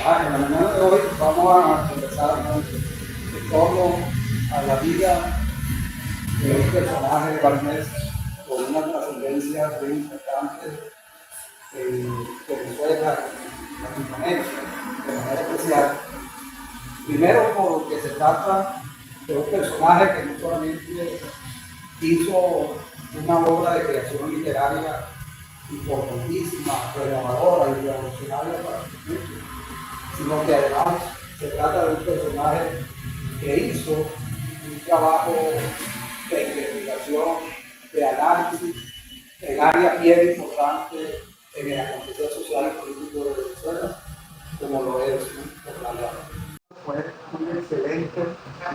En la mañana de hoy vamos a conversar en torno a la vida de un personaje barnés con una trascendencia muy importante en Venezuela, en Latinoamérica, de manera especial. Primero porque se trata de un personaje que no solamente hizo una obra de creación literaria importantísima, renovadora y revolucionaria para el mundo, sino que además se trata de un personaje que hizo un trabajo de investigación, de análisis, en áreas bien importantes en el acontecer social y político de Venezuela, como lo es Orlando Araújo. Fue un excelente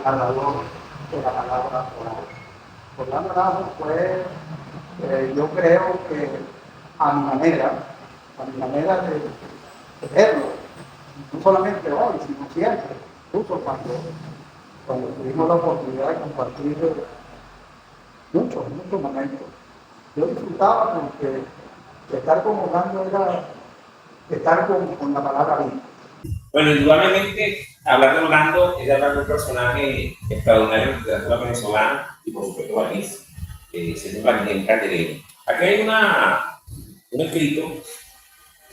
narrador de la palabra oral. Orlando Araújo fue, yo creo que a mi manera de verlo, no solamente hoy, sino siempre, incluso cuando tuvimos la oportunidad de compartir muchos momentos. Yo disfrutaba porque estar con Orlando era estar con la palabra vida. Bueno, indudablemente, hablar de Orlando es hablar de un personaje extraordinario en la literatura venezolana y por supuesto país, siendo Valentín Calderero. Aquí hay un escrito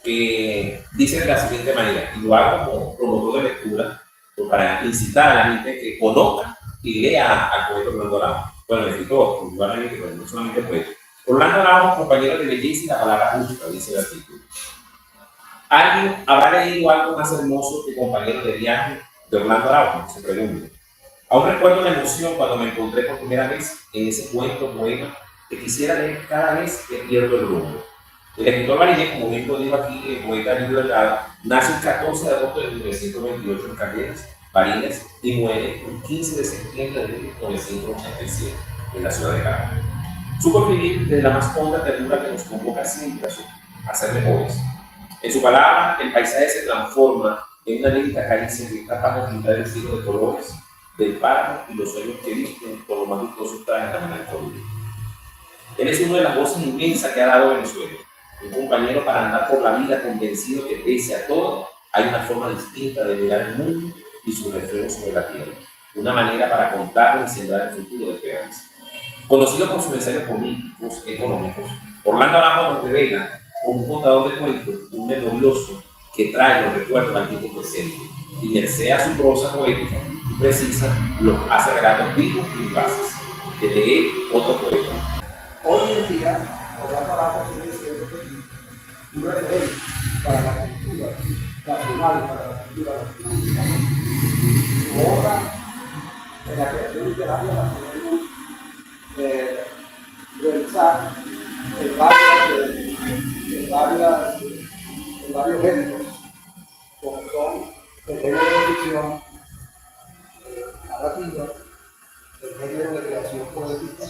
que dice de la siguiente manera, y lo hago como promotor de lectura, para incitar a la gente que conozca y lea al poeta Orlando Araújo. Bueno, el escritor, indudablemente, pero no solamente poeta. Orlando Araújo, compañero de belleza y la palabra justa, dice el artículo. ¿Alguien habrá leído algo más hermoso que Compañero de Viaje de Orlando Araújo? Se pregunta. Aún recuerdo la emoción cuando me encontré por primera vez en ese cuento poema que quisiera leer cada vez que pierdo el rumbo. El escritor marinés, como bien lo digo aquí, el poeta libertado, nace el 14 de agosto de 1928 en Calderas, Barinas, y muere el 15 de septiembre de 1987 en la ciudad de Caracas. Supo vivir de la más honda ternura que nos convoca siempre a ser mejores. En su palabra, el paisaje se transforma en una lírica caricia que es capaz de pintar el cielo de colores, del páramo y los sueños que visten con los majestuosos trajes de la manera colorida. Él es una de las voces inmensas que ha dado Venezuela, un compañero para andar por la vida convencido que pese a todo hay una forma distinta de mirar el mundo y su reflejo sobre la tierra, una manera para contarlo y sembrar el futuro de esperanza. Conocido por sus ensayos políticos, económicos, Orlando Araújo nos revela como un contador de cuentos, un memorioso que trae los recuerdos al tiempo presente y merced a su prosa poética y precisa, los hace relatos vivos y vivaces, que lee otro poeta. Hoy en día, Orlando Araújo sigue siendo un referente para la cultura nacional y para la cultura latinoamericana. Su obra en la creación literaria la podemos realizar en varios géneros, como son el género de ficción, narrativa, el género de creación poética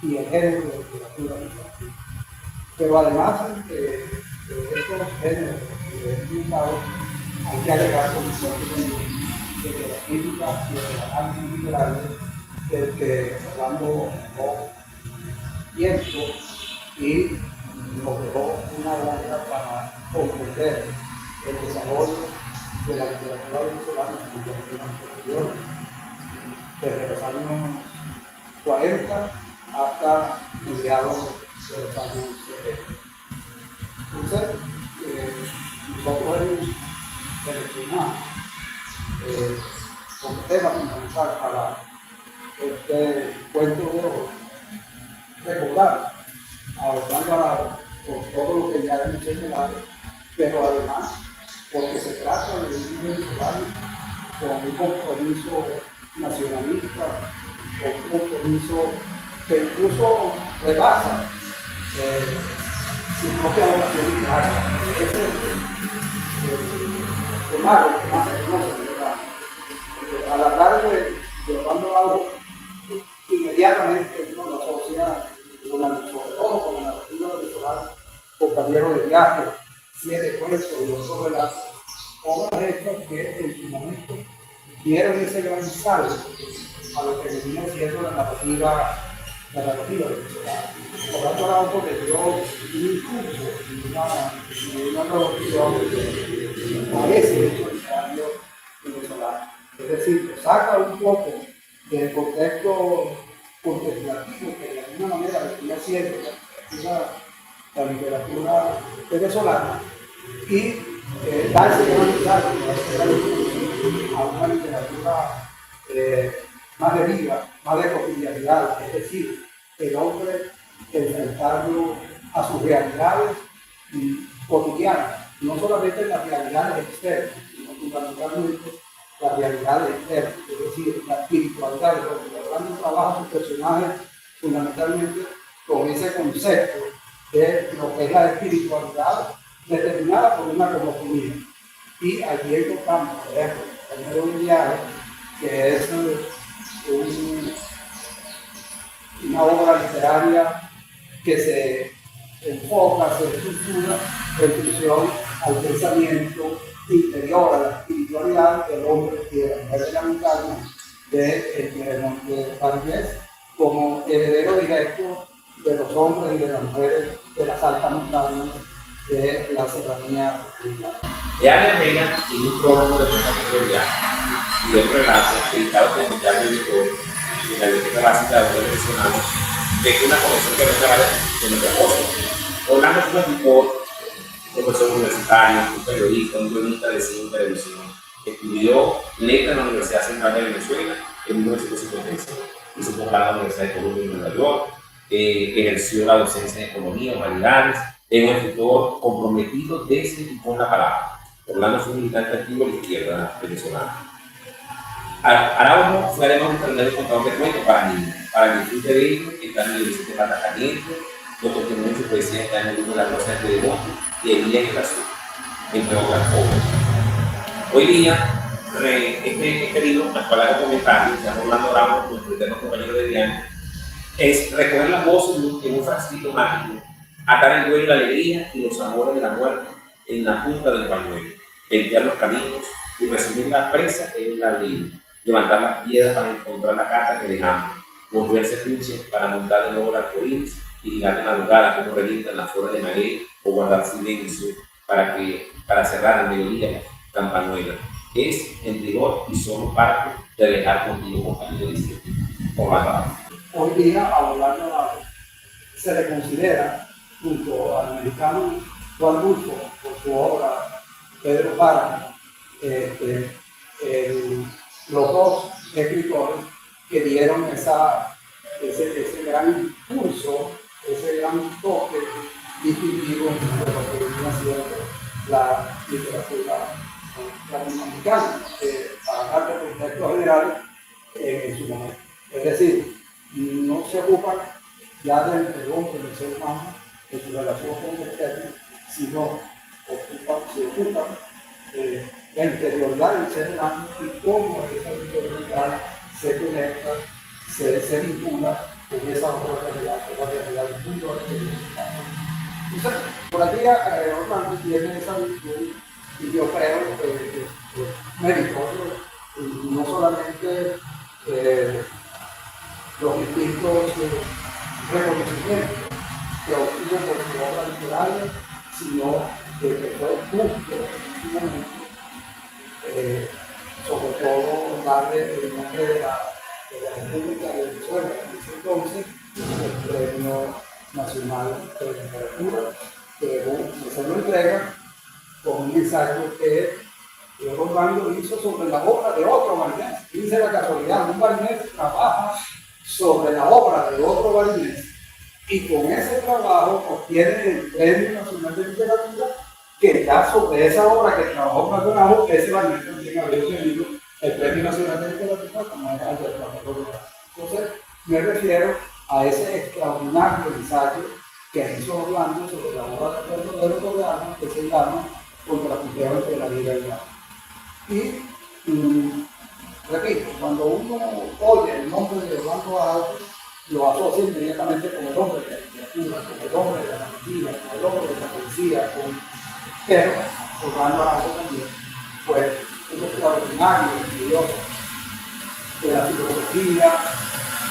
y el género de literatura infantil. Pero además de estos géneros utilizados, hay que agregar condiciones de que la crítica y el análisis literario del que Orlando dejó tiempo y nos dejó una obra para comprender el desarrollo de la literatura venezolana en los años posteriores, desde los años 40 hasta mediados de los años 70. Entonces, nosotros hemos seleccionado como tema fundamental para este cuento de hoy, recordar a Orlando Araújo por todo lo que ya hemos señalado, pero además porque se trata de un venezolano con un compromiso nacionalista, con un compromiso que incluso rebasa su propia vocación literaria. Es el mago que más se conoce, ¿verdad? Al hablar de Orlando Araújo, inmediatamente uno lo asocia sobre todo con la narrativa venezolana, Compañero de Viaje, Siete Cuentos y otros relatos, obras estas que en su momento dieron ese gran salto a lo que venía siendo la narrativa venezolana. Orlando Araújo le dio un impulso y una revolución a ese hecho literario venezolano. Es decir, lo saca un poco del contexto contemplativo que de alguna manera venía siendo la literatura venezolana y da ese gran mensaje a una literatura más de vida, más de cotidianidad, es decir, el hombre enfrentarlo a sus realidades cotidianas, no solamente las realidades externas, sino fundamentalmente las realidades externas, es decir, la espiritualidad, porque Orlando trabaja sus personajes fundamentalmente con ese concepto de lo que es la espiritualidad determinada por una cosmogonía. Y allí encontramos, por ejemplo, primero un viaje que es una obra literaria que se enfoca, se estructura en función al pensamiento interior, a la espiritualidad del hombre y de la mujer de la montaña de Monte Valdés, como heredero directo de los hombres y de las mujeres de las altas montañas de la serranía africana. Ya Herrera tiene un prólogo de categoría y de un relato editado por el diario editor en la Biblioteca Básica de los Venezolanos, que es una colección que no trabaja en otra cosa. Orlando es un escritor, profesor universitario, un periodista, un guionista de cine y televisión. Estudió letras en la Universidad Central de Venezuela en 1956. Hizo posgrado en la Universidad de Columbia en Nueva York. Ejerció la docencia de economía, humanidades. Es un escritor comprometido desde y con la palabra. Orlando fue un militante activo de la izquierda venezolana. Araujo fue además un extraordinario contador de cuentos para niños. Para el disfrute de ellos está en el Vicente Plata Caliente, lo continuó en su poesía está en el libro de La Rosa de Monte y El Día en el Azul, entre otras obras. Hoy día, este libro, al cual hago comentarios, se llama Orlando Araujo, nuestro eterno compañero de viaje, es recoger las voces en un frasquito mágico, atar el duelo y la alegría y los amores de la muerte en la punta del pañuelo, limpiar los caminos y recibir la presa en la abril, levantar las piedras para encontrar la carta que dejamos, volverse pinche para montar de nuevo el arcoíris y girar de madrugada como revientan las flores de maguey o guardar silencio para cerrar al mediodía campanuela. Es en rigor y solo parte de dejar contigo compañero dice Orlando. Hoy día a Orlando se le considera, junto al americano Juan Rulfo, por su obra Pedro Páramo, los dos escritores que dieron ese gran impulso, ese gran toque distintivo de lo que venía siendo la literatura latinoamericana, para hablar de contexto general en su momento. Es decir, no se ocupan ya del hombre, del ser humano, de su relación con el externo, sino se ocupan la interioridad del ser humano y cómo esa interioridad se conecta, se vincula con esa otra realidad del mundo. Entonces, por aquí Orlando tiene esa virtud y yo creo que meritorio no solamente los distintos reconocimientos que obtuvo por su obra literaria, sino que fue justo, sobre todo darle el nombre de la República de Venezuela, en ese entonces, el Premio Nacional de Literatura, que se lo entrega con un ensayo que Orlando hizo sobre la obra de otro balinés. Dice la casualidad, un balinés trabaja sobre la obra de otro balinés y con ese trabajo obtiene el Premio Nacional de Literatura, que ya sobre esa obra que trabajó Orlando Araujo, ese balinés también había obtenido el Premio Nacional de Literatura como era Alberto. Entonces me refiero a ese extraordinario ensayo que hizo Orlando sobre la obra de Pedro Páramo, que se llama Contrapunteo entre la vida y la muerte. Y repito, cuando uno oye el nombre de Orlando Araujo, lo asocia inmediatamente con el hombre de la literatura, con el hombre de la narrativa, con el hombre de la poesía, pero Orlando Araujo también fue un extraordinario estudioso de la filosofía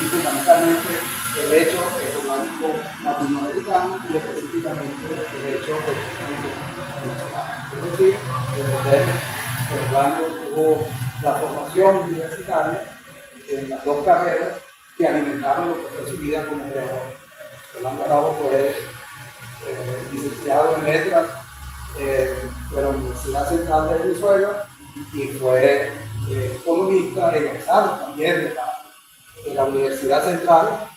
y fundamentalmente el hecho económico latinoamericano y específicamente el hecho económico venezolano. Es decir, Orlando tuvo la formación universitaria en las dos carreras que alimentaron lo que fue su vida como creador. Orlando Bravo fue licenciado en letras de la Universidad Central de Venezuela y fue economista egresado también de la Universidad Central,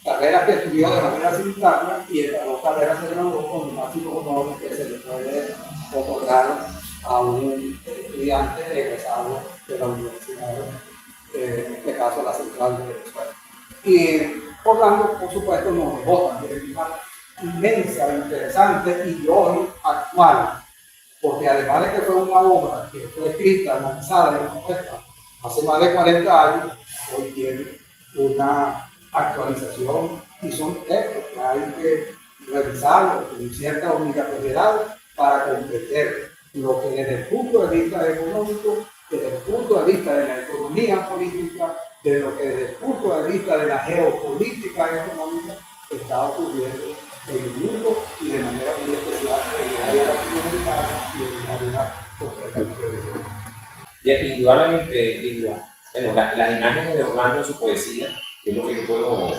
carreras que estudió de manera simultánea y en las dos carreras se graduó con el máximo honor que se le puede otorgar a un estudiante egresado de la Universidad, en este caso la Central de Venezuela. Y Orlando, por supuesto, nos dejó también una inmensa, interesante y hoy actual, porque además de que fue una obra que fue escrita, analizada y compuesta hace más de 40 años, hoy tiene una actualización y son textos que hay que revisarlos con cierta obligatoriedad para comprender lo que desde el punto de vista económico, desde el punto de vista de la economía política, de lo que desde el punto de vista de la geopolítica económica está ocurriendo en el mundo y de manera muy especial en el área latinoamericana y en el área concretamente. Y indudablemente, bueno, las imágenes de Orlando en su poesía, que es lo que yo puedo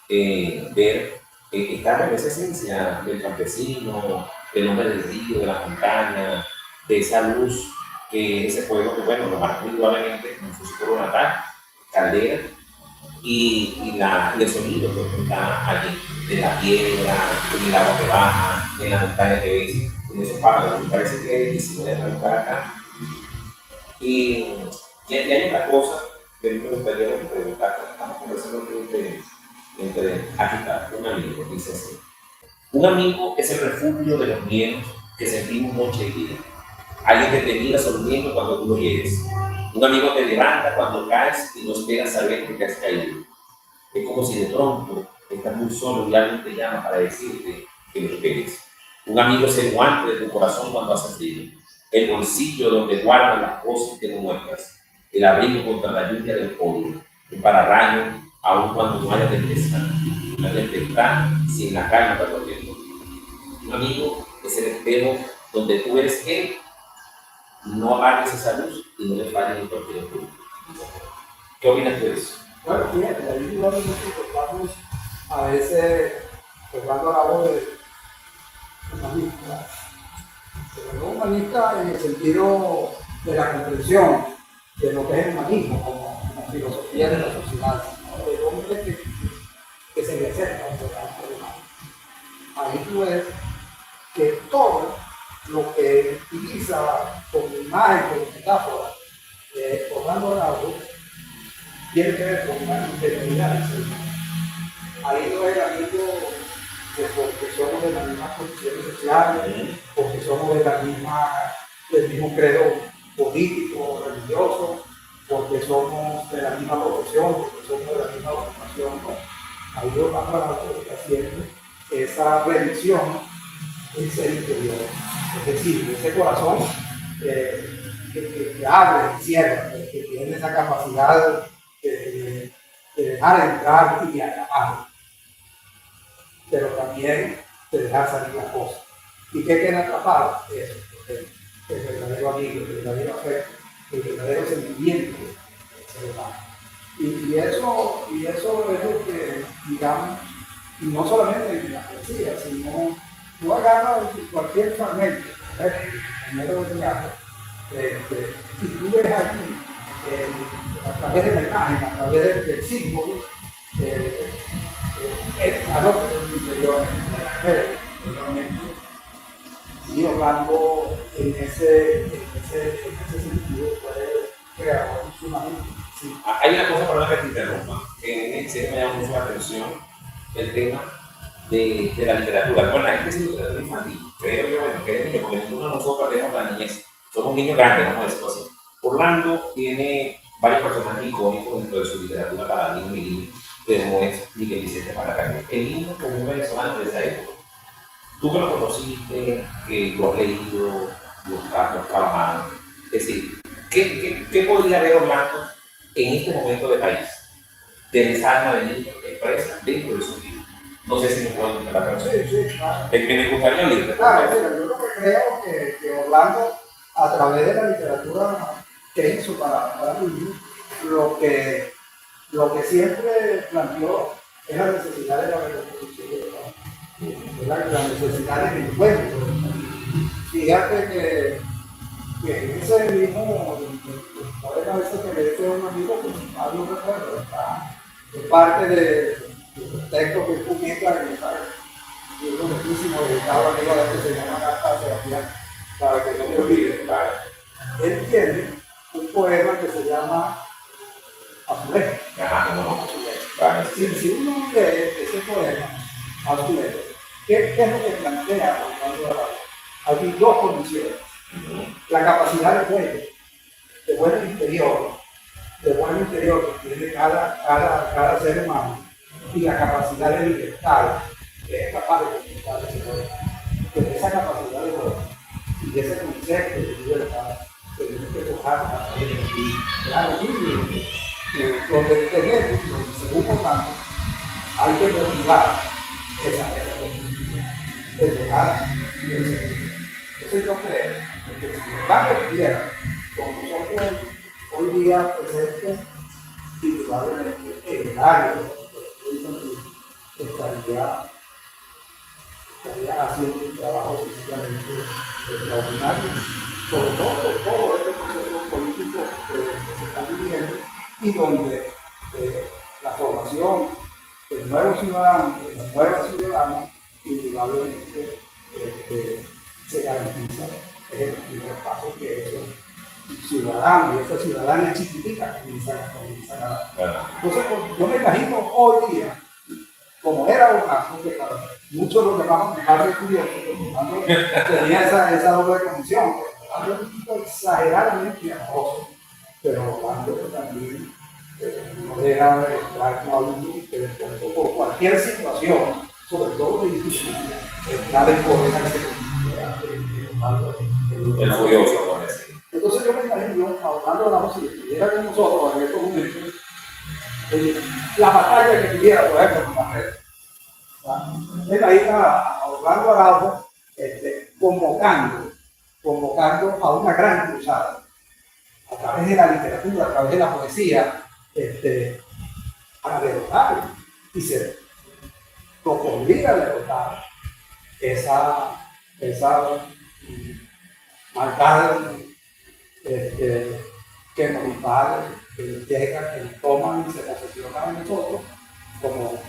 ver, está en esa esencia del campesino, del hombre del río, de la montaña, de esa luz que ese pueblo, que bueno, lo marcó indudablemente en su pueblo natal, Caldera, y el sonido que está allí, de la piedra, del agua que baja, de la montaña que ves, en esos pájaros, me parece que es difícil de buscar acá. Y hay otra cosa que me gustaría preguntar, estamos conversando entre aquí está, un amigo, dice así. Un amigo es el refugio de los miedos que sentimos noche y día. Alguien que te mira sonriendo cuando tú lo llegues. Un amigo te levanta cuando caes y no esperas saber que te has caído. Es como si de pronto estás muy solo y alguien te llama para decirte que lo esperes. Un amigo es el guante de tu corazón cuando haces frío. El bolsillo donde guardas las cosas que no muestras. El abrigo contra la lluvia del polvo. El pararrayo, aun cuando no haya tempestad. Una tempestad sin la calma está corriendo. Un amigo es el espejo donde tú eres él. No apagues esa luz y no le falles en cualquier punto. ¿Qué opinas tú de eso? Bueno, fíjate, ahí no nos a veces tocando la voz de humanista. Pero humanista en el sentido de la comprensión de lo que es el humanismo como filosofía de la sociedad, ¿no? El hombre que se le acerca al ser humano. Ahí tú ves que todo lo que utiliza como imagen, como metáfora, Orlando Bravo, tiene que ver con una integridad del ser humano. Ahí no es amigo de porque somos de las mismas condiciones sociales, porque somos del mismo credo político, religioso, porque somos de la misma profesión, porque somos de la misma ocupación. ¿No? Ahí Orlando Bravo está haciendo esa revisión del ser interior. Es decir, ese corazón que abre, que cierra, que tiene esa capacidad de dejar entrar y de atrapar, pero también de dejar salir las cosas. ¿Y qué queda atrapado? Eso, el verdadero amigo, el verdadero afecto, el verdadero sentimiento del ser humano. Y eso es lo que, digamos, y no solamente en la poesía, sino tú agarras cualquier fragmento, primero de teatro, y tú ves aquí, a través de la imagen, a través del símbolo, algo que interior, y Orlando en ese sentido puede crear un sumamente. Sí. Hay una cosa, perdón que te interrumpa, que me llama mucho la atención, el tema de la literatura. Bueno, la gente es literatura infantil, creo yo, bueno, que porque ninguno de nosotros tenemos la niñez, somos niños grandes, vamos a decir así. Orlando tiene varios personajes icónicos dentro de su literatura para niños y niños, como es Miguel Vicente Maracaibo, el niño común venezolano de esa época. Tú que lo conociste, que lo has leído, lo has trabajado, es decir, ¿qué podría ver Orlando en este momento de país? De esa alma de niño expresa dentro de su vida. No sé si me puedo entender la persona. Sí, claro. Me gustaría leer. Claro, yo lo que creo que Orlando, a través de la literatura que hizo para niños, lo que siempre planteó es la necesidad de la reconstrucción, la necesidad del encuentro. Fíjate que en ese mismo poema a veces que le dice a un amigo, pues no recuerdo, está en parte de los textos que él publica en el libro muchísimo dedicado a Diego que se llama Carta a Sebastián, para que no me olvide. Él tiene un poema que se llama Azulejo. Si uno lee ese poema, Azulejo, ¿qué es lo que plantea cuando hay dos condiciones? La capacidad de vuelo interior que tiene cada ser humano y la capacidad de libertad que es capaz de comunicar ese vuelo. Pero esa capacidad de vuelo y ese concepto de libertad tenemos que tocar y claro, donde tenemos, según tanto, hay que motivar esa de llegar y entonces yo creo que si los cambios quiera, como nosotros hoy día presentes, indudablemente el área estaría haciendo un trabajo físicamente extraordinario, sobre todo por todo este proceso político que se está viviendo y donde la formación del nuevo ciudadano, de la nueva ciudadana, indudablemente se garantiza el primer paso que es el ciudadano y esa ciudadana chiquitica comienza a ganar. Entonces, yo me imagino hoy día, como era un caso que para muchos lo llamamos dejar descubierto, tenía esa doble condición, un poquito exageradamente amoroso, pero Orlando también no deja de estar como alumno que por cualquier situación, sobre todo de difícil, está de poder el furioso, por decir. Entonces yo me imagino, hablando de la música, que estuviera con nosotros en estos momentos, la batalla que tuviera, por ejemplo, con la red. Me imagino a Orlando Araujo convocando a una gran cruzada, a través de la literatura, a través de la poesía, a derrotar y se propondría derrotar esa maldad que nos invade, que nos llega, que nos toman y se posesiona a nosotros, como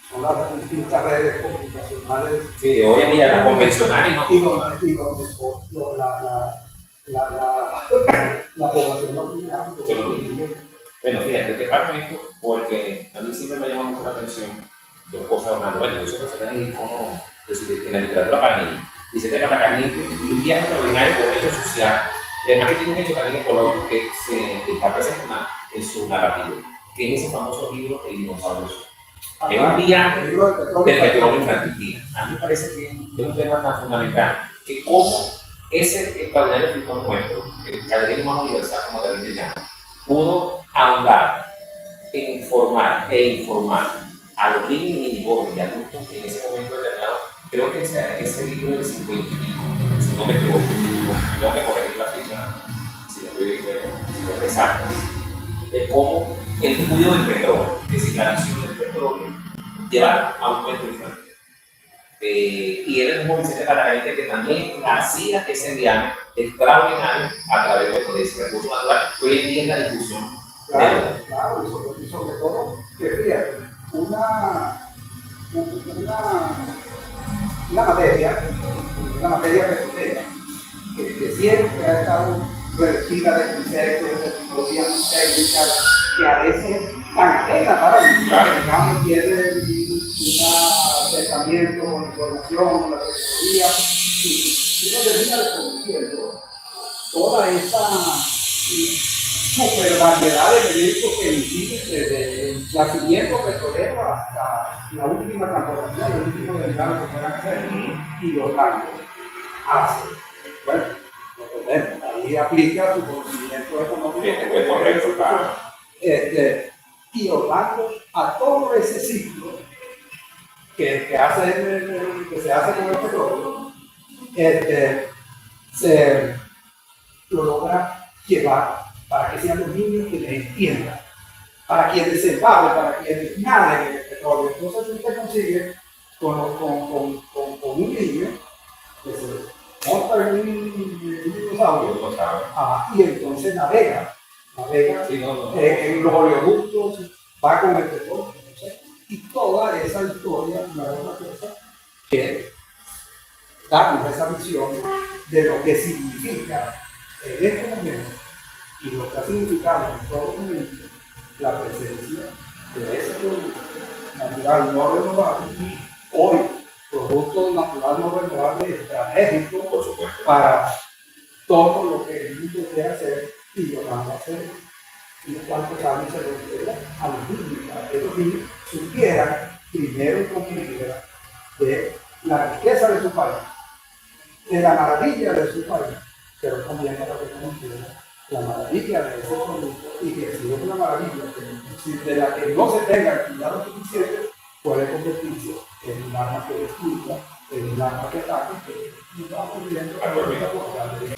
son las distintas redes comunicacionales. Sí, hoy en día las convencionales no. Y donde la población no tiene. Bueno, fíjate, te parto esto porque a mí siempre me llama mucho la atención dos cosas, Orlando. Bueno, yo soy profesor de cómo decir, en la literatura para niños. Dice que para caliente, un viaje extraordinario por hecho social. Además que tiene un hecho también ecológico que se está presente en su narrativa, que es ese famoso libro El dinosaurio. Es un viaje del petróleo infantil. A mí me parece que es un tema tan fundamental que como ese extraordinario escritor nuestro, el calendario más universal como David de Llano, pudo ahondar en informar a los niños y jóvenes y adultos en ese momento determinado. Creo que ese libro del 50 y pico, si no me equivoco, tengo que corregir la fecha, si no estoy exacto, de cómo el estudio del petróleo, es decir, la visión del petróleo, llevar a un cuento infantil. Y él es un Vicente Patagante que también hacía ese viaje extraordinario a través de ese recurso natural. Hoy en día es la discusión. Claro, y sobre todo, que fíjate, una materia que siempre ha estado revestida de conceptos, de tecnologías técnicas, que a veces tan ajenas para mí, digamos, tiene un acercamiento con la información, con la tecnología, y uno termina desconociendo toda esa super variedad de elementos que inciden desde el yacimiento petrolero hasta la última transformación, el último derivado que puedan hacer, y los cambios hace. Bueno, lo tenemos, ahí aplica su conocimiento económico. Es correcto, claro. Y Orlando a todo ese ciclo que se hace con el petróleo, se lo logra llevar para que sean los niños que les entiendan, para quienes se pague, para quienes naden en el petróleo. Entonces usted consigue con un niño que se monta en un dinosaurio y entonces navega Sí, no. en los oleoductos, va con el petróleo. Y toda esa historia no es una cosa que darnos esa visión de lo que significa en este momento y lo que ha significado en todo momento la presencia de ese producto natural no renovable, hoy producto natural no renovable estratégico, Por supuesto. para todo lo que el mundo quiere hacer y lo van a hacer. Y cuántos años se lo entrega a los niños, para que los niños supieran primero y con primera de la riqueza de su país, de la maravilla de su país, pero también para que conozcan la maravilla de ese producto y que si es una maravilla de la que no se tenga el cuidado suficiente, puede convertirse en un arma que destruya, en un arma que ataque, que no va ocurriendo.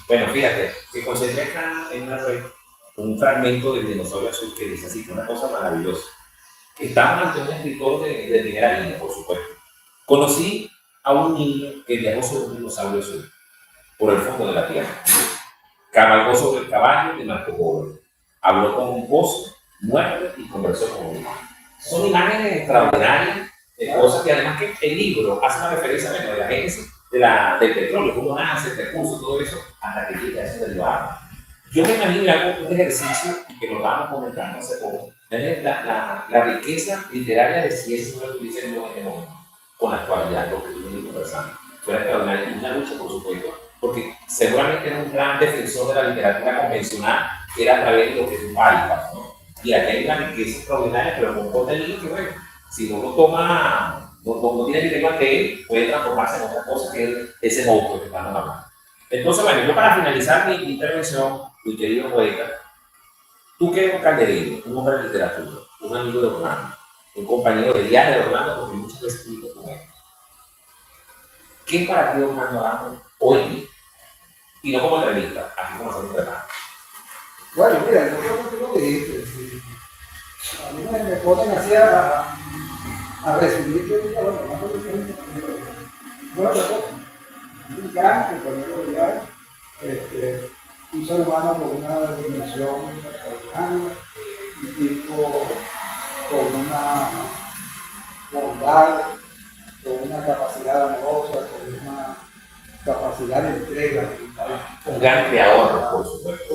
Bueno, fíjate, se concentra acá en una red un fragmento del dinosaurio azul que dice así, que una cosa maravillosa. Estaba ante un escritor de primera línea, por supuesto. Conocí a un niño que viajó sobre un dinosaurio azul por el fondo de la tierra. Cabalgó sobre el caballo de Marco Polo. Habló con un pozo, muerto y conversó con un humano. Son imágenes extraordinarias de cosas que además que el libro hace una referencia a la génesis del petróleo, cómo nace, el recurso, todo eso, hasta que llega a ese derivado. Yo me imagino algo, un ejercicio que nos estábamos comentando hace poco, la riqueza literaria de si eso no lo tuviese en con la actualidad, lo que estuvimos conversando. Fuera extraordinaria, y una lucha, por supuesto, porque seguramente era un gran defensor de la literatura convencional, que era a través de lo que es un país, ¿no? Y aquí hay una riqueza extraordinaria, pero con un contenido que, bueno, si no lo toma, no tiene que tener ante él, puede transformarse en otra cosa que es ese monstruo que estamos hablando. Entonces, bueno, yo para finalizar mi intervención, mi querido poeta, tú que eres un calderero, un hombre de literatura, un amigo de Orlando, un compañero de viaje de Orlando, porque muchas veces estuve con él. ¿Qué es para ti Orlando Arano hoy? Y no como entrevista, así como hacemos de nada. Bueno, mira, yo creo que tú lo dijiste. Sí. A mí me ponen así a resumir que bueno, no sé qué bueno, un gran compañero de viaje, un ser humano con una dimensión extraordinaria, un tipo con una bondad, con una capacidad amorosa, con una capacidad de entrega. Un gran creador, por supuesto.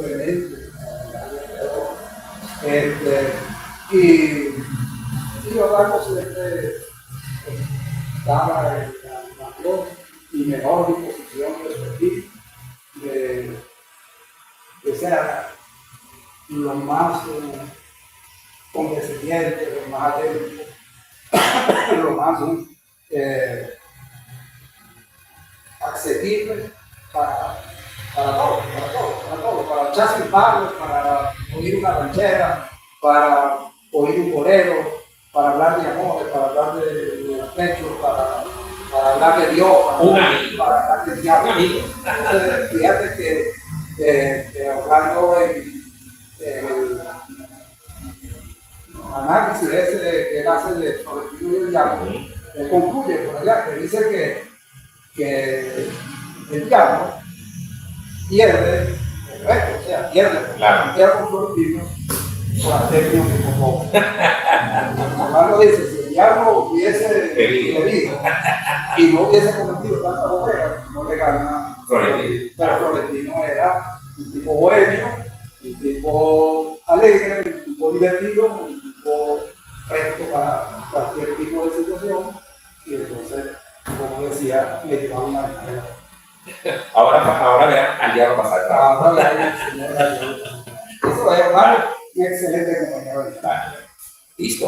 Y Orlando siempre estaba en la mayor y mejor disposición de su equipo, de ser lo más condescendiente, lo más atento, lo más accesible para todo, para echarse un palo, para oír una ranchera, para oír un bolero, para hablar de amor, para hablar de afecto, para hablar de Dios, para hablar de diablo. Fíjate que Orlando en el análisis ese que él hace de Florentino y el diablo, él concluye por allá, que dice que el diablo pierde el resto, o sea, pierde con Florentino por hacer bien un poco. Orlando dice, si el diablo hubiese bebido y no hubiese cometido tantas ovejas, no le gana Florentino. Pero Florentino era un tipo bohemio, un tipo alegre, un tipo divertido, un tipo recto para cualquier tipo de situación, y entonces, como decía, le llevaba una ventaja. Ahora vean al diablo pasar. Ahora vean, eso es, hermano, un excelente compañero de vida. Listo.